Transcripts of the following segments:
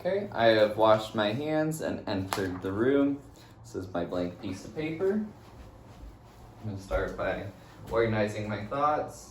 Okay, I have washed my hands and entered the room. This is my blank piece of paper. I'm going to start by organizing my thoughts.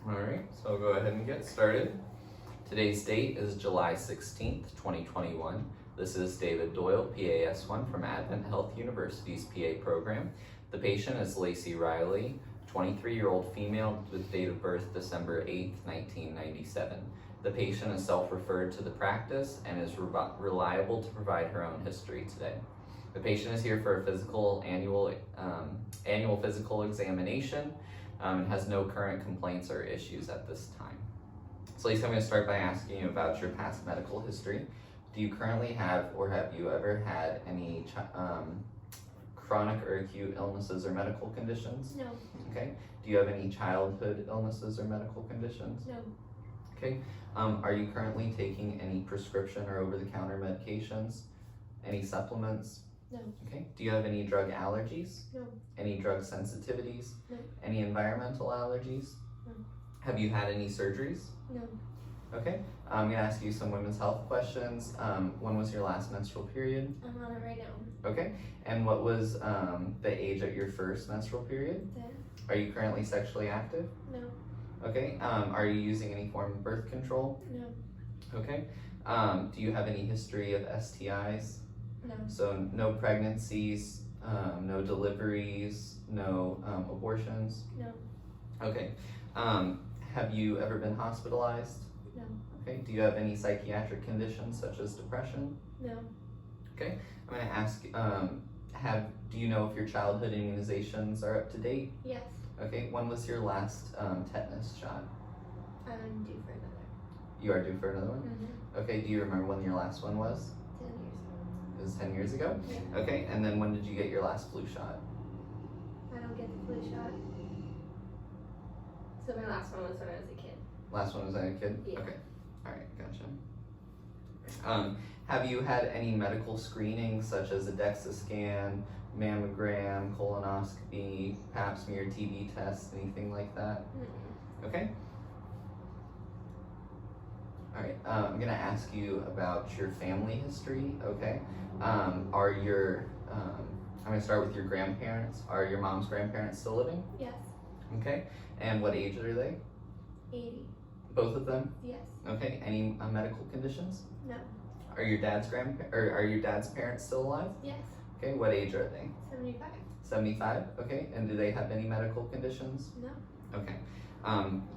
Alright, so I'll go ahead and get started. Today's date is July 16th, 2021. This is David Doyle, PAS1 from Advent Health University's PA program. The patient is Lacey Riley, 23-year-old female with date of birth December 8th, 1997. The patient is self-referred to the practice and is reliable to provide her own history today. The patient is here for a annual physical examination and has no current complaints or issues at this time. So Lacey, I'm going to start by asking you about your past medical history. Do you currently have, or have you ever had any chronic or acute illnesses or medical conditions? No. Okay. Do you have any childhood illnesses or medical conditions? No. Okay. Are you currently taking any prescription or over-the-counter medications? Any supplements? No. Okay. Do you have any drug allergies? No. Any drug sensitivities? No. Any environmental allergies? No. Have you had any surgeries? No. Okay. I'm going to ask you some women's health questions. When was your last menstrual period? I'm on it right now. Okay. And what was the age at your first menstrual period? 10. Are you currently sexually active? No. Okay. Are you using any form of birth control? No. Okay. Do you have any history of STIs? No. So no pregnancies, no deliveries, no abortions? No. Okay. Have you ever been hospitalized? No. Okay. Do you have any psychiatric conditions such as depression? No. Okay. I'm going to ask, do you know if your childhood immunizations are up to date? Yes. Okay. When was your last tetanus shot? I'm due for another. You are due for another one? Mm-hmm. Okay. Do you remember when your last one was? 10 years ago. It was 10 years ago? Yeah. Okay. And then when did you get your last flu shot? I don't get the flu shot. So my last one was when I was a kid. Last one was as a kid? Yeah. Okay. All right. Gotcha. Have you had any medical screenings such as a DEXA scan, mammogram, colonoscopy, pap smear, TB test, anything like that? Mm-mm. Okay. All right. I'm gonna ask you about your family history. Okay. I'm gonna start with your grandparents. Are your mom's grandparents still living? Yes. Okay. And what age are they? 80. Both of them? Yes. Okay. Any medical conditions? No. Are your dad's parents still alive? Yes. Okay, what age are they? 75. 75, okay, and do they have any medical conditions? No. Okay,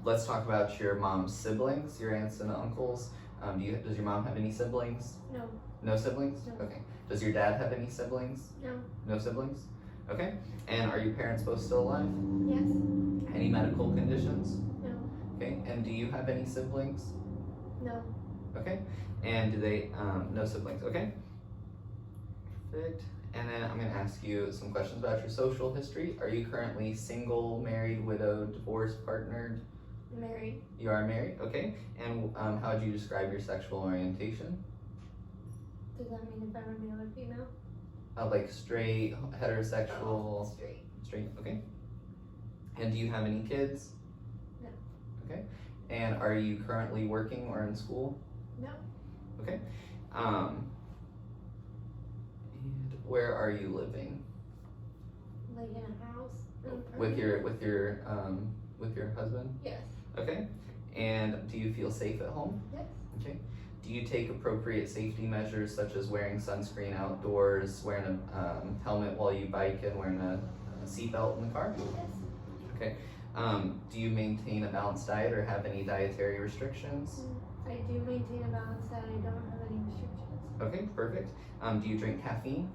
let's talk about your mom's siblings, your aunts and uncles. Does your mom have any siblings? No. No siblings? No. Okay. Does your dad have any siblings? No. No siblings? Okay, and are your parents both still alive? Yes. Any medical conditions? No. Okay, and do you have any siblings? No. Okay, and do they, no siblings, okay? Perfect. And then I'm gonna ask you some questions about your social history. Are you currently single, married, widowed, divorced, partnered? Married. You are married, okay. And how would you describe your sexual orientation? Does that mean if I'm a male or female? Like straight, heterosexual? Straight. Straight, okay. And do you have any kids? No. Okay. And are you currently working or in school? No. Okay. And where are you living? Like in a house? With your husband? Yes. Okay. And do you feel safe at home? Yes. Okay. Do you take appropriate safety measures such as wearing sunscreen outdoors, wearing a helmet while you bike, and wearing a seatbelt in the car? Yes. Okay. Do you maintain a balanced diet or have any dietary restrictions? I do maintain a balance that I don't have any restrictions. Okay, perfect. Do you drink caffeine?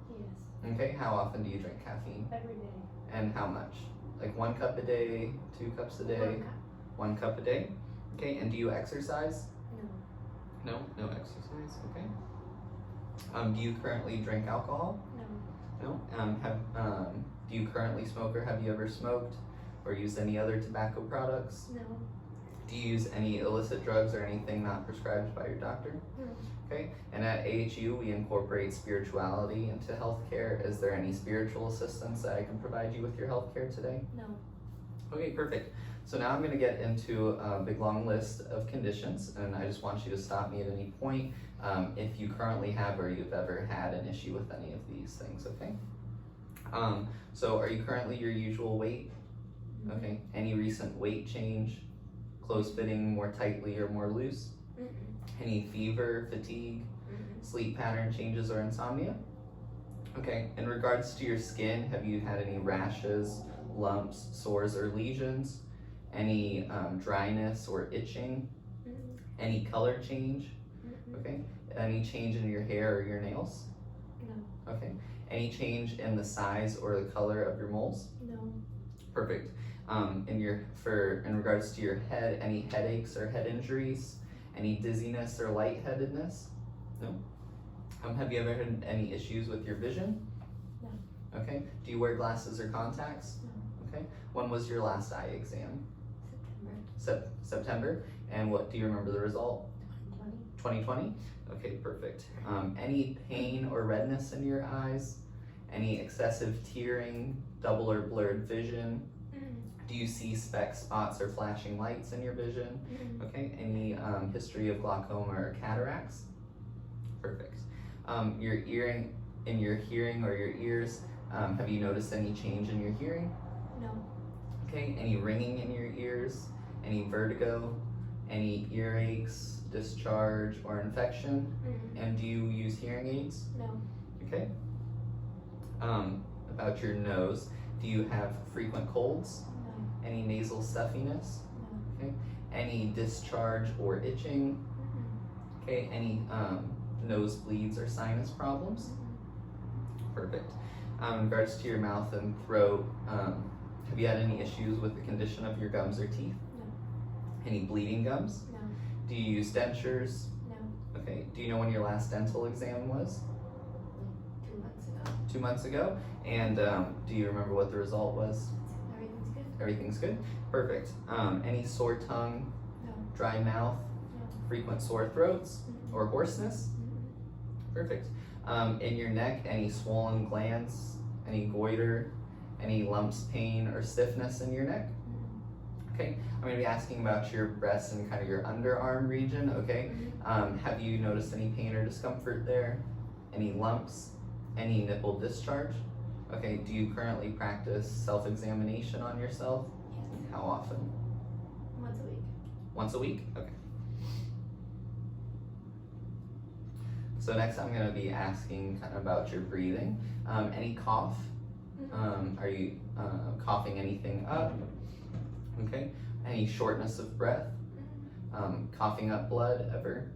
Yes. Okay, how often do you drink caffeine? Every day. And how much? Like 1 cup a day, 2 cups a day? 1 cup. 1 cup a day? Okay, and do you exercise? No. No exercise, okay. Do you currently drink alcohol? No. No? Do you currently smoke or have you ever smoked or used any other tobacco products? No. Do you use any illicit drugs or anything not prescribed by your doctor? No. Okay, and at AHU we incorporate spirituality into healthcare. Is there any spiritual assistance that I can provide you with your healthcare today? No. Okay, perfect. So now I'm going to get into a big long list of conditions, and I just want you to stop me at any point if you currently have or you've ever had an issue with any of these things, okay? So are you currently your usual weight? Okay, any recent weight change? Clothes fitting more tightly or more loose? Any fever, fatigue, sleep pattern changes, or insomnia? Okay, in regards to your skin, have you had any rashes, lumps, sores, or lesions? Any dryness or itching? Any color change? Okay, any change in your hair or your nails? No. Okay, any change in the size or the color of your moles? No. Perfect. In regards to your head, any headaches or head injuries? Any dizziness or lightheadedness? No. Have you ever had any issues with your vision? No. Okay. Do you wear glasses or contacts? No. Okay. When was your last eye exam? September. September. And what do you remember the result? 2020. 2020? Okay, perfect. Any pain or redness in your eyes? Any excessive tearing, double or blurred vision? Do you see specks, spots, or flashing lights in your vision? Okay, any history of glaucoma or cataracts? Perfect. Your hearing or your ears, have you noticed any change in your hearing? No. Okay, any ringing in your ears? Any vertigo? Any earaches, discharge, or infection? And do you use hearing aids? No. Okay. About your nose, do you have frequent colds? No. Any nasal stuffiness? No. Okay. Any discharge or itching? Okay. Any nosebleeds or sinus problems? Perfect. In regards to your mouth and throat, have you had any issues with the condition of your gums or teeth? No. Any bleeding gums? No. Do you use dentures? No. Okay. Do you know when your last dental exam was? 2 months ago. 2 months ago. And do you remember what the result was? Everything's good. Everything's good? Perfect. Any sore tongue, No. dry mouth, No. frequent sore throats, or hoarseness? Perfect. In your neck, any swollen glands, any goiter, any lumps, pain, or stiffness in your neck? Okay, I'm going to be asking about your breasts and kind of your underarm region, okay? Have you noticed any pain or discomfort there? Any lumps? Any nipple discharge? Okay, do you currently practice self-examination on yourself? Yes. How often? Once a week. Once a week? Okay. So next I'm going to be asking kind of about your breathing. Any cough? Are you coughing anything up? Okay. Any shortness of breath? Coughing up blood ever?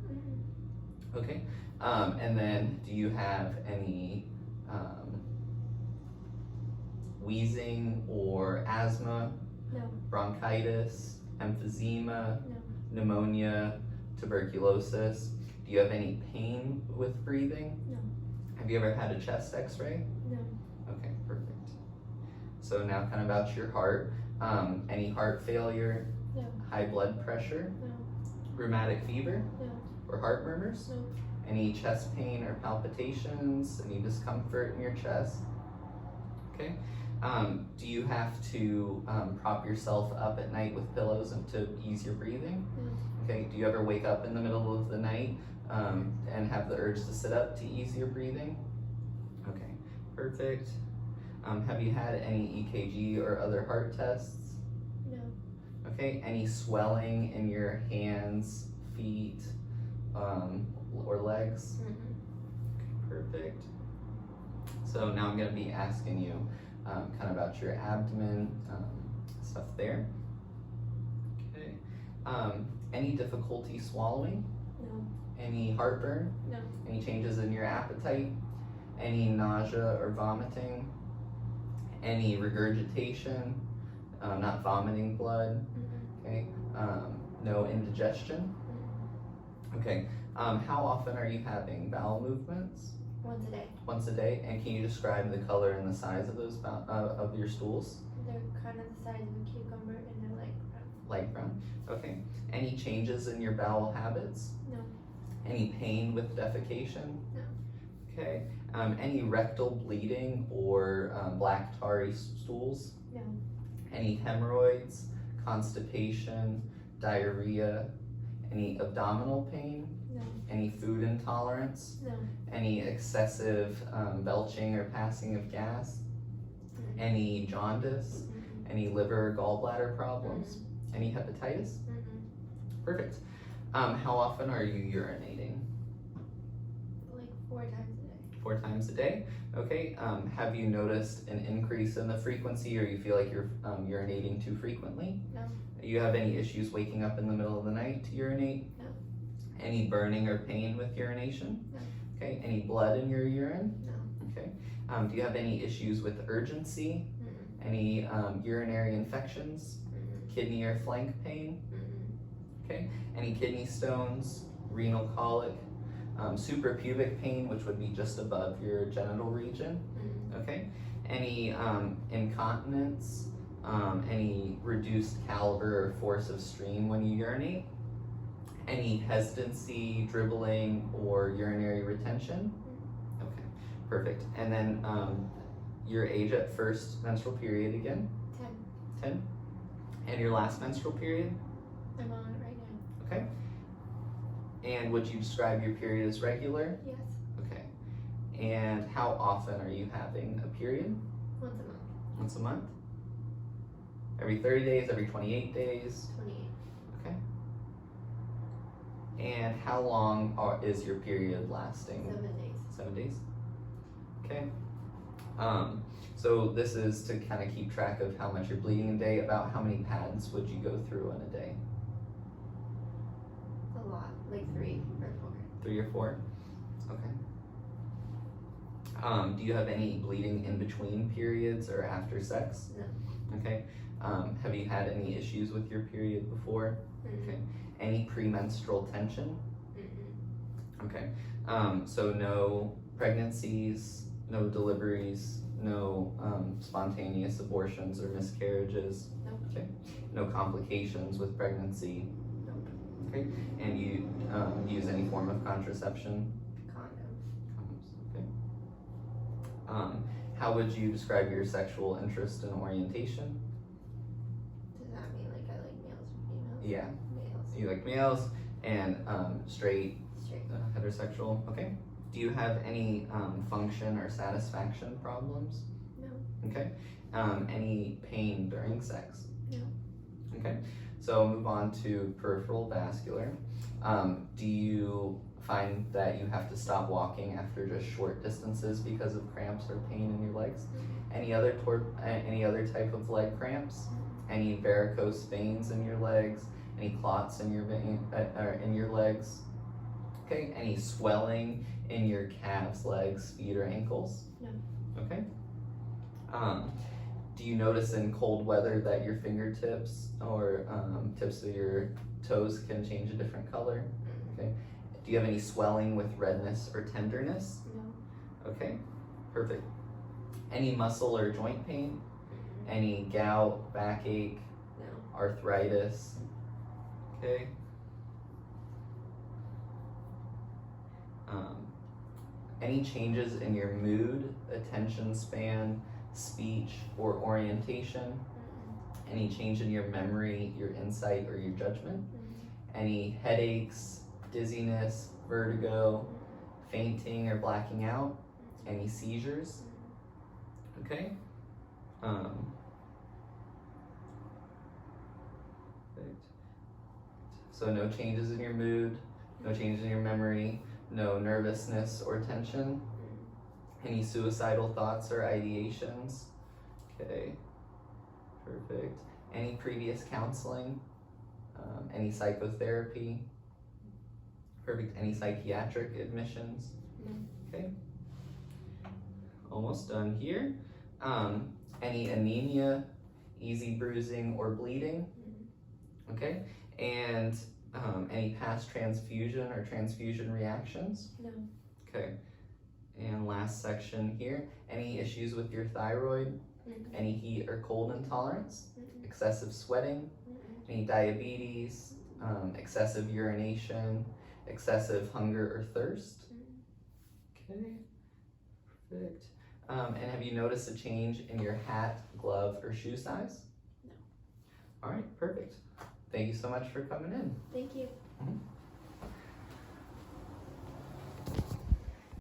Okay. And then do you have any wheezing or asthma? No. Bronchitis, emphysema, No. pneumonia, tuberculosis? Do you have any pain with breathing? No. Have you ever had a chest x-ray? No. Okay, perfect. So now kind of about your heart. Any heart failure? No. High blood pressure? No. Rheumatic fever? No. Or heart murmurs? No. Any chest pain or palpitations? Any discomfort in your chest? Okay. Do you have to prop yourself up at night with pillows to ease your breathing? No. Okay. Do you ever wake up in the middle of the night and have the urge to sit up to ease your breathing? Okay, perfect. Have you had any EKG or other heart tests? No. Okay. Any swelling in your hands, feet, or legs? Okay, perfect. So now I'm going to be asking you kind of about your abdomen, stuff there. Okay. Any difficulty swallowing? No. Any heartburn? No. Any changes in your appetite? Any nausea or vomiting? Any regurgitation? Not vomiting blood? Okay. No indigestion? Okay. How often are you having bowel movements? Once a day. Once a day. And can you describe the color and the size of those of your stools? They're kind of the size of a cucumber and they're light brown. Light brown. Okay. Any changes in your bowel habits? No. Any pain with defecation? No. Okay. Any rectal bleeding or black tarry stools? No. Any hemorrhoids, constipation, diarrhea? Any abdominal pain? No. Any food intolerance? No. Any excessive belching or passing of gas? Any jaundice? Any liver or gallbladder problems? Any hepatitis? Perfect. How often are you urinating? Like 4 times a day. 4 times a day? Okay. Have you noticed an increase in the frequency, or you feel like you're urinating too frequently? No. Do you have any issues waking up in the middle of the night to urinate? No. Any burning or pain with urination? No. Okay. Any blood in your urine? No. Okay. Do you have any issues with urgency? Any urinary infections? Kidney or flank pain? Okay. Any kidney stones? Renal colic? Suprapubic pain, which would be just above your genital region? Okay. Any incontinence? Any reduced caliber or force of stream when you urinate? Any hesitancy, dribbling, or urinary retention? Okay, perfect. And then your age at first menstrual period again? 10. 10. And your last menstrual period? I'm on it right now. Okay. And would you describe your period as regular? Yes. Okay. And how often are you having a period? Once a month. Once a month? Every 30 days, every 28 days? 28. Okay. And how long is your period lasting? 7 days. 7 days? Okay. So this is to kind of keep track of how much you're bleeding a day. About how many pads would you go through in a day? A lot. Like 3 or 4. 3 or 4? Okay. Do you have any bleeding in between periods or after sex? No. Okay. Have you had any issues with your period before? Okay. Any premenstrual tension? Okay. So no pregnancies, no deliveries, no spontaneous abortions or miscarriages? Nope. Okay. No complications with pregnancy? Nope. Okay. And you use any form of contraception? Condoms. Okay. How would you describe your sexual interest and orientation? Does that mean like I like males or females? Yeah. Males. You like males and straight, Straight. heterosexual. Okay. Do you have any function or satisfaction problems? No. Okay. Any pain during sex? No. Okay. So move on to peripheral vascular. Do you find that you have to stop walking after just short distances because of cramps or pain in your legs? Any other type of leg cramps? Any varicose veins in your legs? Any clots in your in your legs? Okay. Any swelling in your calves, legs, feet, or ankles? No. Okay. Do you notice in cold weather that your fingertips or tips of your toes can change a different color? Okay. Do you have any swelling with redness or tenderness? No. Okay, perfect. Any muscle or joint pain? Any gout, backache, No. arthritis? Okay. Any changes in your mood, attention span, speech, or orientation? Any change in your memory, your insight, or your judgment? Any headaches, dizziness, vertigo, fainting or blacking out? Any seizures? Okay. Perfect. So no changes in your mood, no changes in your memory, no nervousness or tension. Any suicidal thoughts or ideations? Okay, perfect. Any previous counseling? Any psychotherapy? Perfect. Any psychiatric admissions? Okay. Almost done here. Any anemia, easy bruising or bleeding? Okay. And any past transfusion or transfusion reactions? No. Okay. And last section here, any issues with your thyroid? Any heat or cold intolerance? Excessive sweating? Any diabetes? Excessive urination? Excessive hunger or thirst? Okay, perfect. And have you noticed a change in your hat, glove, or shoe size? No. All right, perfect. Thank you so much for coming in. Thank you. Mhm.